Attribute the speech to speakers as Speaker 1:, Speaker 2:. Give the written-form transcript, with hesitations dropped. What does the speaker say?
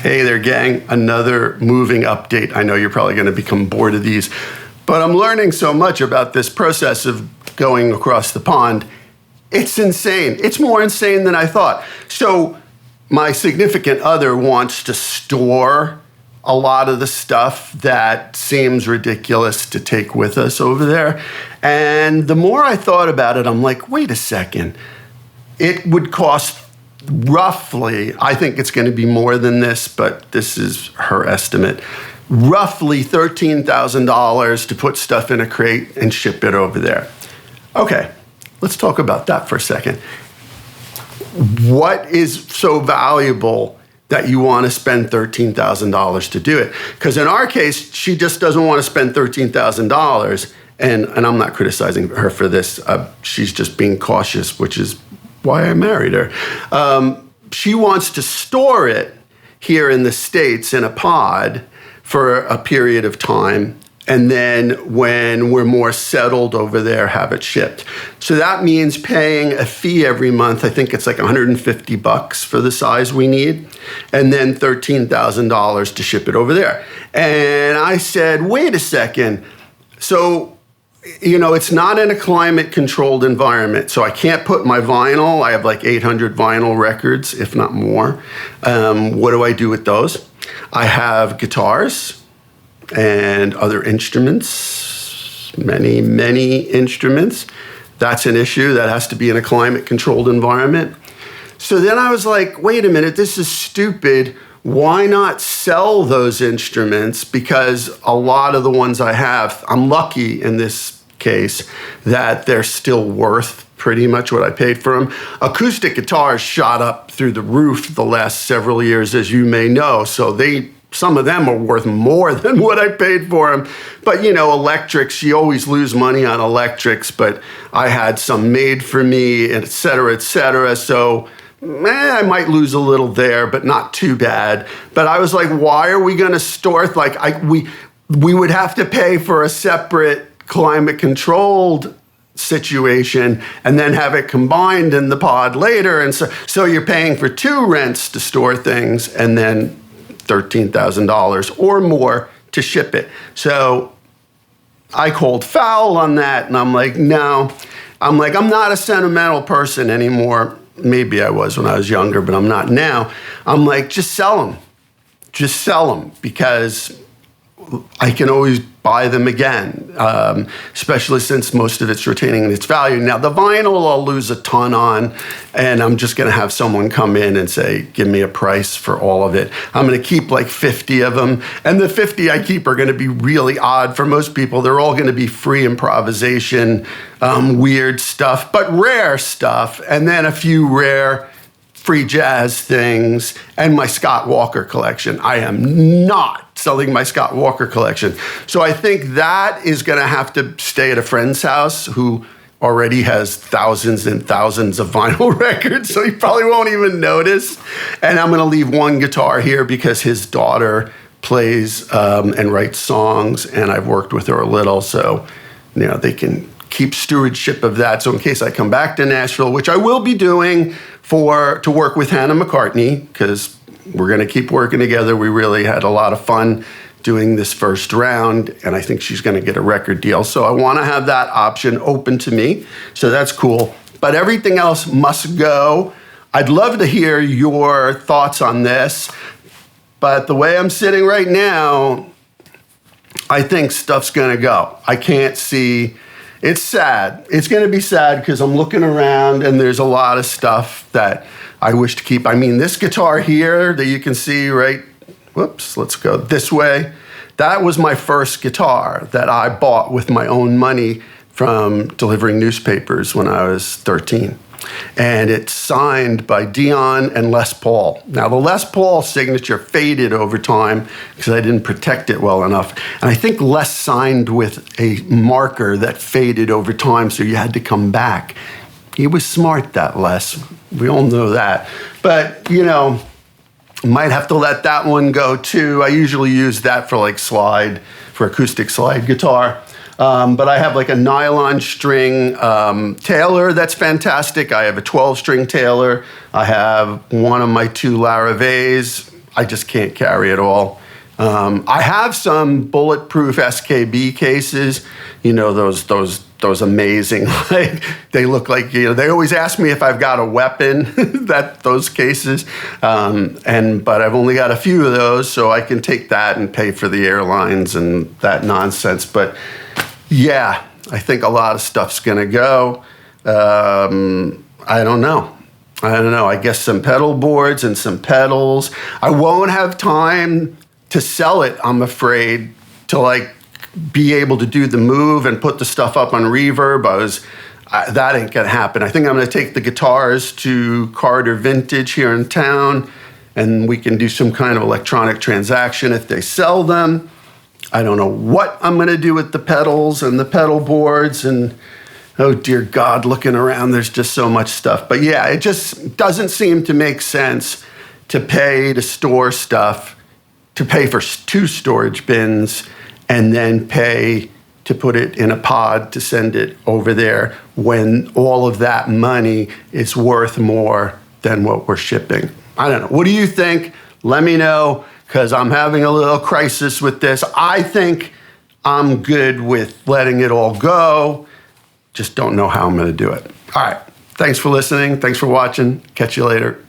Speaker 1: Hey there, gang. Another moving update. I know you're probably going to become bored of these, but I'm learning so much about this process of going across the pond. It's insane. It's more insane than I thought. So my significant other wants to store a lot of the stuff that seems ridiculous to take with us over there. And the more I thought about it, I'm like, wait a second. It would cost roughly, I think it's going to be more than this, but this is her estimate, roughly $13,000 to put stuff in a crate and ship it over there. Okay, let's talk about that for a second. What is so valuable that you want to spend $13,000 to do it? Because in our case, she just doesn't want to spend $13,000, and I'm not criticizing her for this. She's just being cautious, which is why I married her. She wants to store it here in the States in a pod for a period of time, and then when we're more settled over there, have it shipped. So that means paying a fee every month. I think it's like $150 for the size we need, and then $13,000 to ship it over there. And I said, wait a second. So, it's not in a climate-controlled environment, so I can't put my vinyl. I have like 800 vinyl records, if not more. What do I do with those? I have guitars and other instruments, many, many instruments. That's an issue. That has to be in a climate-controlled environment. So then I was like, wait a minute, this is stupid. Why not sell those instruments? Because a lot of the ones I have, I'm lucky in this case that they're still worth pretty much what I paid for them. Acoustic guitars shot up through the roof the last several years, as you may know. So some of them are worth more than what I paid for them. But, electrics, you always lose money on electrics, but I had some made for me, et cetera, et cetera. So I might lose a little there, but not too bad. But I was like, why are we going to store it? We would have to pay for a separate climate-controlled situation and then have it combined in the pod later. And so you're paying for two rents to store things and then $13,000 or more to ship it. So I called foul on that, and I'm like, no. I'm not a sentimental person anymore. Maybe I was when I was younger, but I'm not now. I'm like, just sell them. Just sell them, because I can always buy them again, especially since most of it's retaining its value. Now, the vinyl I'll lose a ton on, and I'm just going to have someone come in and say, give me a price for all of it. I'm going to keep like 50 of them, and the 50 I keep are going to be really odd for most people. They're all going to be free improvisation, weird stuff, but rare stuff, and then a few rare free jazz things, and my Scott Walker collection. I am not selling my Scott Walker collection. So I think that is going to have to stay at a friend's house who already has thousands and thousands of vinyl records, so he probably won't even notice. And I'm going to leave one guitar here because his daughter plays and writes songs, and I've worked with her a little, so they can keep stewardship of that. So in case I come back to Nashville, which I will be doing to work with Hannah McCartney, because we're going to keep working together. We really had a lot of fun doing this first round, and I think she's going to get a record deal. So I want to have that option open to me. So that's cool. But everything else must go. I'd love to hear your thoughts on this. But the way I'm sitting right now, I think stuff's going to go. I can't see. It's sad. It's going to be sad because I'm looking around and there's a lot of stuff that I wish to keep. I mean, this guitar here that you can see right, whoops, let's go this way. That was my first guitar that I bought with my own money from delivering newspapers when I was 13. And it's signed by Dion and Les Paul. Now, the Les Paul signature faded over time because I didn't protect it well enough. And I think Les signed with a marker that faded over time, so you had to come back. He was smart, that Les. We all know that. But, might have to let that one go, too. I usually use that for, for acoustic slide guitar. But I have like a nylon string Taylor that's fantastic. I have a 12-string Taylor. I have one of my two Laravees. I just can't carry it all. I have some bulletproof SKB cases, those amazing, like they look like, they always ask me if I've got a weapon, those cases. But I've only got a few of those, so I can take that and pay for the airlines and that nonsense. But yeah, I think a lot of stuff's going to go. I don't know. I guess some pedal boards and some pedals. I won't have time to sell it, I'm afraid, to be able to do the move and put the stuff up on Reverb. That ain't gonna happen. I think I'm gonna take the guitars to Carter Vintage here in town, and we can do some kind of electronic transaction if they sell them. I don't know what I'm gonna do with the pedals and the pedal boards, and oh dear God, looking around, there's just so much stuff. But yeah, it just doesn't seem to make sense to pay to store stuff, to pay for 2 storage bins, and then pay to put it in a pod to send it over there when all of that money is worth more than what we're shipping. I don't know. What do you think? Let me know, because I'm having a little crisis with this. I think I'm good with letting it all go. Just don't know how I'm going to do it. All right. Thanks for listening. Thanks for watching. Catch you later.